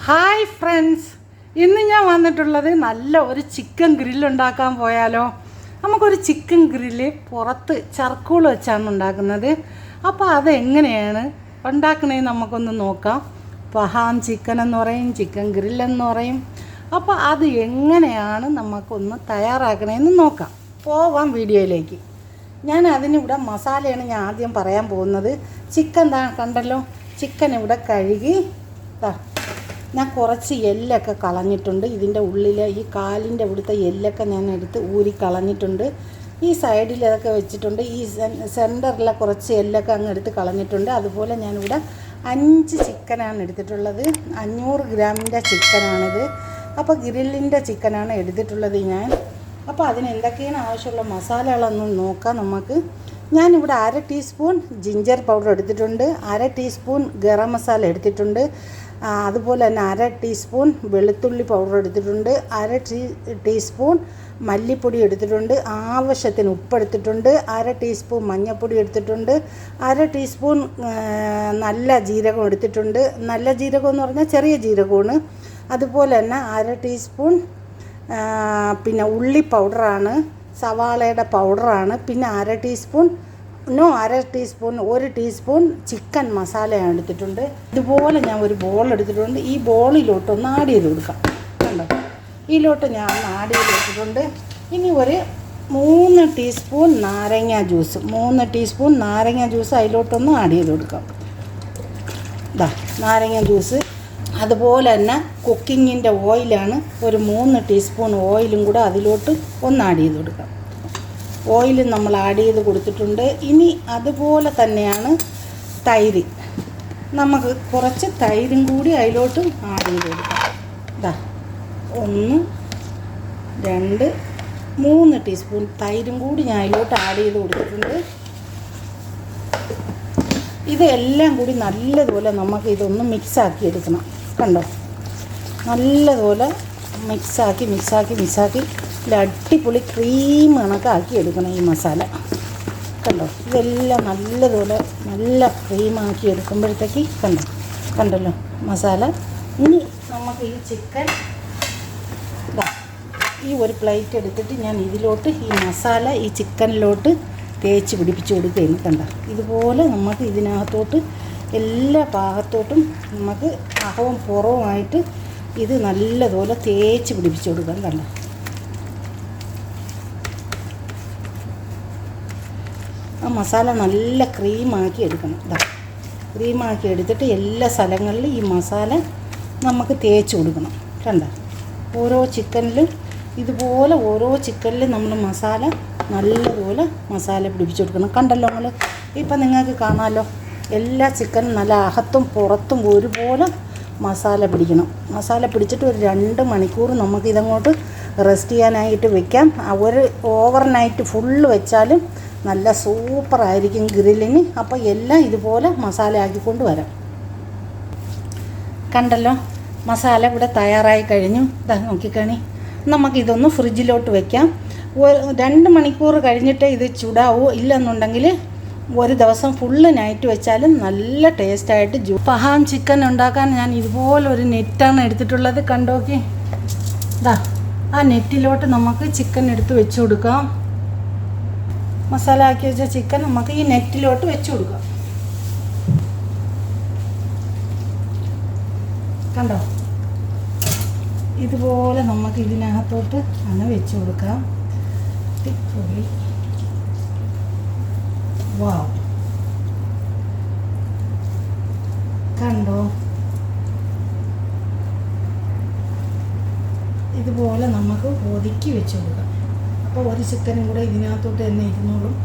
Hi friends, ഇന്ന് ഞാൻ വന്നിട്ടുള്ളത് നല്ല ഒരു ചിക്കൻ ഗ്രില്ലുണ്ടാക്കാൻ പോയാലോ. നമുക്കൊരു ചിക്കൻ ഗ്രില്ല് പുറത്ത് ചർക്കോൾ വെച്ചാണ് ഉണ്ടാക്കുന്നത്. അപ്പോൾ അതെങ്ങനെയാണ് ഉണ്ടാക്കണേന്ന് നമുക്കൊന്ന് നോക്കാം. ഫഹാം ചിക്കൻ എന്ന് പറയും, ചിക്കൻ ഗ്രില്ലെന്ന് പറയും. അപ്പോൾ അത് എങ്ങനെയാണ് നമുക്കൊന്ന് തയ്യാറാക്കണേന്ന് നോക്കാം. പോവാം വീഡിയോയിലേക്ക്. ഞാൻ അതിനിവിടെ മസാലയാണ് ഞാൻ ആദ്യം പറയാൻ പോകുന്നത്. ചിക്കൻ കണ്ടല്ലോ, ചിക്കൻ ഇവിടെ കഴുകി ഞാൻ കുറച്ച് എല്ലൊക്കെ കളഞ്ഞിട്ടുണ്ട്. ഇതിൻ്റെ ഉള്ളിൽ ഈ കാലിൻ്റെ ഇവിടുത്തെ എല്ലൊക്കെ ഞാൻ എടുത്ത് ഊരി കളഞ്ഞിട്ടുണ്ട്. ഈ സൈഡിലതൊക്കെ വെച്ചിട്ടുണ്ട്. ഈ സെൻറ്ററിലെ കുറച്ച് എല്ലൊക്കെ അങ്ങ് എടുത്ത് കളഞ്ഞിട്ടുണ്ട്. അതുപോലെ ഞാനിവിടെ 5 ചിക്കനാണ് എടുത്തിട്ടുള്ളത്. 500 ഗ്രാമിൻ്റെ ചിക്കനാണിത്. അപ്പോൾ ഗ്രില്ലിൻ്റെ ചിക്കനാണ് എടുത്തിട്ടുള്ളത് ഞാൻ. അപ്പോൾ അതിന് എന്തൊക്കെയാണ് ആവശ്യമുള്ള മസാലകളൊന്നും നോക്കാം നമുക്ക്. ഞാനിവിടെ 1/2 ടീസ്പൂൺ ജിഞ്ചർ പൗഡർ എടുത്തിട്ടുണ്ട്, 1/2 ടീസ്പൂൺ ഗരം മസാല എടുത്തിട്ടുണ്ട്, അതുപോലെ തന്നെ 1/2 ടീസ്പൂൺ വെളുത്തുള്ളി പൗഡർ എടുത്തിട്ടുണ്ട്, 1/2 ടീസ്പൂൺ മല്ലിപ്പൊടി എടുത്തിട്ടുണ്ട്, ആവശ്യത്തിന് ഉപ്പ് എടുത്തിട്ടുണ്ട്, 1/2 ടീസ്പൂൺ മഞ്ഞൾപ്പൊടി എടുത്തിട്ടുണ്ട്, 1/2 ടീസ്പൂൺ നല്ല ജീരകം എടുത്തിട്ടുണ്ട്. നല്ല ജീരകം എന്ന് പറഞ്ഞാൽ ചെറിയ ജീരകമാണ്. അതുപോലെ തന്നെ 1/2 ടീസ്പൂൺ പിന്നെ ഉള്ളി പൗഡറാണ്, സവാളയുടെ പൗഡറാണ്. പിന്നെ 1/2 ടീസ്പൂൺ 1 ടീസ്പൂൺ ചിക്കൻ മസാലയാണ് എടുത്തിട്ടുണ്ട്. ഇതുപോലെ ഞാൻ ഒരു ബോൾ എടുത്തിട്ടുണ്ട്. ഈ ബോളിലോട്ടൊന്ന് ആഡ് ചെയ്ത് കൊടുക്കാം. കണ്ടോ, ഇതിലോട്ട് ഞാൻ ഒന്ന് ആഡ് ചെയ്ത് കൊടുത്തിട്ടുണ്ട്. ഇനി ഒരു 3 ടീസ്പൂൺ നാരങ്ങ ജ്യൂസ് അതിലോട്ടൊന്ന് ആഡ് ചെയ്ത് കൊടുക്കാം. നാരങ്ങ ജ്യൂസ്. അതുപോലെ തന്നെ കുക്കിങ്ങിൻ്റെ ഓയിലാണ്, ഒരു 3 ടീസ്പൂൺ ഓയിലും കൂടെ അതിലോട്ട് ഒന്ന് ആഡ് ചെയ്ത് കൊടുക്കാം. ഓയിൽ നമ്മൾ ആഡ് ചെയ്ത് കൊടുത്തിട്ടുണ്ട്. ഇനി അതുപോലെ തന്നെയാണ് തൈര്. നമുക്ക് കുറച്ച് തൈരും കൂടി അതിലോട്ട് ആഡ് ചെയ്ത് കൊടുക്കാം. 1 2 3 ടീസ്പൂൺ തൈരും കൂടി ഞാൻ അതിലോട്ട് ആഡ് ചെയ്ത് കൊടുത്തിട്ടുണ്ട്. ഇതെല്ലാം കൂടി നല്ലതുപോലെ നമുക്ക് ഇതൊന്ന് മിക്സാക്കി എടുക്കണം. കണ്ടോ, നല്ലതുപോലെ മിക്സാക്കി അടിപൊളി ക്രീം കണക്കാക്കി എടുക്കണം ഈ മസാല. കണ്ടോ, ഇതെല്ലാം നല്ലതുപോലെ നല്ല ക്രീമാക്കി എടുക്കുമ്പോഴത്തേക്ക് കണ്ടല്ലോ മസാല. ഇനി നമുക്ക് ഈ ചിക്കൻ ഈ ഒരു പ്ലേറ്റ് എടുത്തിട്ട് ഞാൻ ഇതിലോട്ട് ഈ മസാല ഈ ചിക്കനിലോട്ട് തേച്ച് പിടിപ്പിച്ച് കൊടുക്കുകയാണ്. കണ്ടോ, ഇതുപോലെ നമുക്ക് ഇതിനകത്തോട്ട് എല്ലാ ഭാഗത്തോട്ടും നമുക്ക് അകവും പുറവുമായിട്ട് ഇത് നല്ലതുപോലെ തേച്ച് പിടിപ്പിച്ച് കൊടുക്കാം. കണ്ടോ, ആ മസാല നല്ല ക്രീമാക്കി എടുക്കണം. ക്രീമാക്കി എടുത്തിട്ട് എല്ലാ സ്ഥലങ്ങളിലും ഈ മസാല നമുക്ക് തേച്ച് കൊടുക്കണം. കണ്ടോ, ഓരോ ചിക്കനിലും ഇതുപോലെ നമ്മൾ മസാല നല്ലതുപോലെ മസാല പിടിപ്പിച്ച് കൊടുക്കണം. കണ്ടല്ലോ നമ്മൾ ഇപ്പം നിങ്ങൾക്ക് കാണാമല്ലോ, എല്ലാ ചിക്കനും നല്ല അകത്തും പുറത്തും ഒരുപോലെ മസാല പിടിക്കണം. മസാല പിടിച്ചിട്ട് ഒരു 2 മണിക്കൂർ നമുക്ക് ഇതങ്ങോട്ട് റെസ്റ്റ് ചെയ്യാനായിട്ട് വെക്കാം. ഒരു ഓവർനൈറ്റ് ഫുള്ള് വെച്ചാലും നല്ല സൂപ്പറായിരിക്കും ഗ്രില്ലിന്. അപ്പോൾ എല്ലാം ഇതുപോലെ മസാല ആക്കിക്കൊണ്ട് വരാം. കണ്ടല്ലോ, മസാല ഇവിടെ തയ്യാറായി കഴിഞ്ഞു. നോക്കിക്കണി, നമുക്കിതൊന്ന് ഫ്രിഡ്ജിലോട്ട് വെക്കാം. 2 മണിക്കൂർ കഴിഞ്ഞിട്ട് ഇത് ചൂടാവൂ. ഇല്ലെന്നുണ്ടെങ്കിൽ ഒരു ദിവസം ഫുള്ള് നൈറ്റ് വെച്ചാലും നല്ല ടേസ്റ്റായിട്ട് ഫഹാം ചിക്കൻ ഉണ്ടാക്കാൻ ഞാൻ ഇതുപോലൊരു നെറ്റാണ് എടുത്തിട്ടുള്ളത്. കണ്ടോക്കി, ആ നെറ്റിലോട്ട് നമുക്ക് ചിക്കൻ എടുത്ത് വെച്ച് കൊടുക്കാം. മസാല ആക്കി വെച്ച ചിക്കൻ നമുക്ക് ഈ നെറ്റിലോട്ട് വെച്ച് കൊടുക്കാം. കണ്ടോ, ഇതുപോലെ നമുക്ക് ഇതിനകത്തോട്ട് അങ്ങ് വെച്ച് കൊടുക്കാം. വാവ്, കണ്ടോ, ഇതുപോലെ നമുക്ക് ഒതുക്കി വെച്ച് കൊടുക്കാം. അപ്പോൾ ഒരു ചിക്കനും കൂടെ ഇതിനകത്തോട്ട് തന്നെ ഇരുന്നോളും.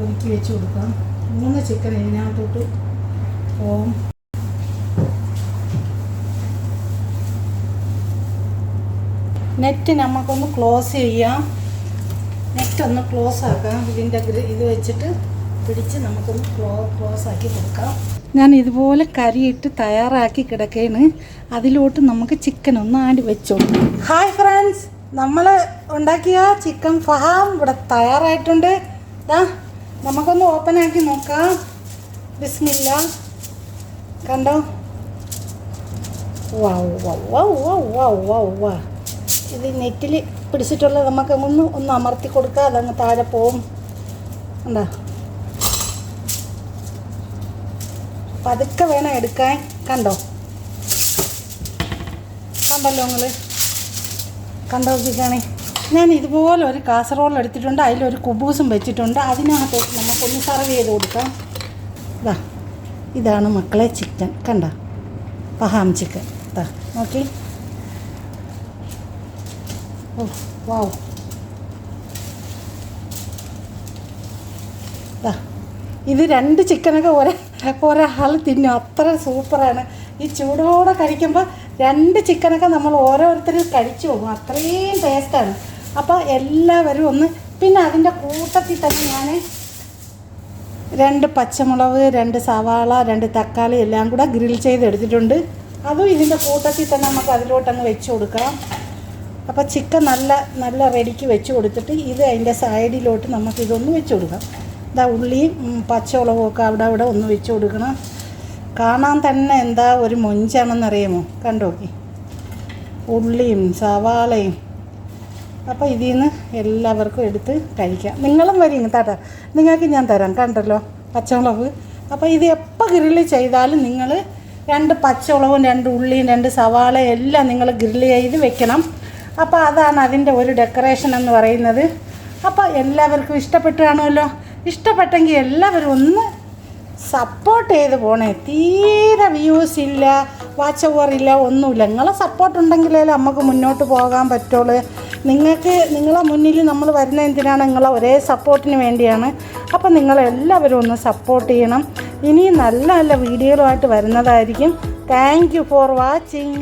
ഒതുക്കി വെച്ച് കൊടുക്കാം. 3 ചിക്കൻ ഇതിനകത്തോട്ട് പോവും. നെറ്റ് നമുക്കൊന്ന് ക്ലോസ് ചെയ്യാം. നെറ്റൊന്ന് ക്ലോസ് ആക്കാം. ഇതിൻ്റെ ഇത് വെച്ചിട്ട് പിടിച്ച് നമുക്കൊന്ന് ക്ലോസ് ആക്കി കൊടുക്കാം. ഞാൻ ഇതുപോലെ കരിയിട്ട് തയ്യാറാക്കി കിടക്കുകയാണ്. അതിലോട്ട് നമുക്ക് ചിക്കൻ ഒന്ന് ആടി വെച്ചു. ഹായ് ഫ്രണ്ട്സ്, നമ്മൾ ഉണ്ടാക്കിയ ചിക്കൻ ഫഹാം ഇവിടെ തയ്യാറായിട്ടുണ്ട്. നമുക്കൊന്ന് ഓപ്പൺ ആക്കി നോക്കാം. ബിസ്മില്ലാ. കണ്ടോ, വാ വാ വാ വാ വാ വാ വാ. ഇത് നെറ്റിൽ പിടിച്ചിട്ടുള്ളത് നമുക്ക് ഒന്ന് അമർത്തി കൊടുക്കുക, അതങ്ങ് താഴെ പോവും. കണ്ടോ? പതുക്കെ വേണം എടുക്കാൻ. കണ്ടോ നിങ്ങൾ കണ്ടോ നോക്കിക്കാണേ. ഞാൻ ഇതുപോലെ ഒരു കാസറോൾ എടുത്തിട്ടുണ്ട്, അതിലൊരു കുബൂസും വെച്ചിട്ടുണ്ട്. അതിനകത്തോട്ട് നമുക്കൊന്ന് സർവ് ചെയ്ത് കൊടുക്കാം. ഇതാണ് മക്കളെ ചിക്കൻ. കണ്ടോ? പഹാം ചിക്കൻ. നോക്കി. ഓ വാവ്. ഇത് 2 ചിക്കനൊക്കെ ഒരാൾ തിന്നും, അത്ര സൂപ്പറാണ്. ഈ ചൂടോടെ കഴിക്കുമ്പോൾ 2 ചിക്കനൊക്കെ നമ്മൾ ഓരോരുത്തരും കഴിച്ചു പോകും, അത്രയും ടേസ്റ്റാണ്. അപ്പോൾ എല്ലാവരും ഒന്ന്, പിന്നെ അതിൻ്റെ കൂട്ടത്തിൽ തന്നെ ഞാൻ 2 പച്ചമുളക്, 2 സവാള, 2 തക്കാളി എല്ലാം കൂടെ ഗ്രിൽ ചെയ്തെടുത്തിട്ടുണ്ട്. അതും ഇതിൻ്റെ കൂട്ടത്തിൽ തന്നെ നമുക്ക് അതിലോട്ടങ്ങ് വെച്ച് കൊടുക്കാം. അപ്പോൾ ചിക്കൻ നല്ല റെഡിക്ക് വെച്ച് കൊടുത്തിട്ട് ഇത് അതിൻ്റെ സൈഡിലോട്ട് നമുക്കിതൊന്ന് വെച്ച് കൊടുക്കാം. ഉള്ളിയും പച്ചമുളകും ഒക്കെ അവിടെ ഒന്ന് വെച്ച് കൊടുക്കണം. കാണാൻ തന്നെ എന്താ ഒരു മൊഞ്ചാണെന്നറിയാമോ? കണ്ടോക്കി ഉള്ളിയും സവാളയും. അപ്പോൾ ഇതിൽ നിന്ന് എല്ലാവർക്കും എടുത്ത് കഴിക്കാം. നിങ്ങളും വരും താട്ടാ, നിങ്ങൾക്ക് ഞാൻ തരാം. കണ്ടല്ലോ പച്ചമുളക്. അപ്പോൾ ഇത് എപ്പോൾ ഗ്രില്ല് ചെയ്താലും നിങ്ങൾ 2 പച്ചമുളകും 2 ഉള്ളിയും 2 സവാളയും എല്ലാം നിങ്ങൾ ഗ്രില്ല് ചെയ്ത് വെക്കണം. അപ്പോൾ അതാണ് അതിൻ്റെ ഒരു ഡെക്കറേഷൻ എന്ന് പറയുന്നത്. അപ്പോൾ എല്ലാവർക്കും ഇഷ്ടപ്പെട്ടു കാണുമല്ലോ. ഇഷ്ടപ്പെട്ടെങ്കിൽ എല്ലാവരും ഒന്ന് സപ്പോർട്ട് ചെയ്ത് പോണേ. തീരെ വ്യൂസ് ഇല്ല, വാച്ച് ഓവർ ഇല്ല, ഒന്നുമില്ല. നിങ്ങളെ സപ്പോർട്ട് ഉണ്ടെങ്കിലേ നമുക്ക് മുന്നോട്ട് പോകാൻ പറ്റുള്ളൂ. നിങ്ങളെ മുന്നിൽ നമ്മൾ വരുന്ന എന്തിനാണ്? നിങ്ങളെ ഒരേ സപ്പോർട്ടിന് വേണ്ടിയാണ്. അപ്പോൾ നിങ്ങളെല്ലാവരും ഒന്ന് സപ്പോർട്ട് ചെയ്യണം. ഇനിയും നല്ല നല്ല വീഡിയോകളുമായിട്ട് വരുന്നതായിരിക്കും. Thank you for watching.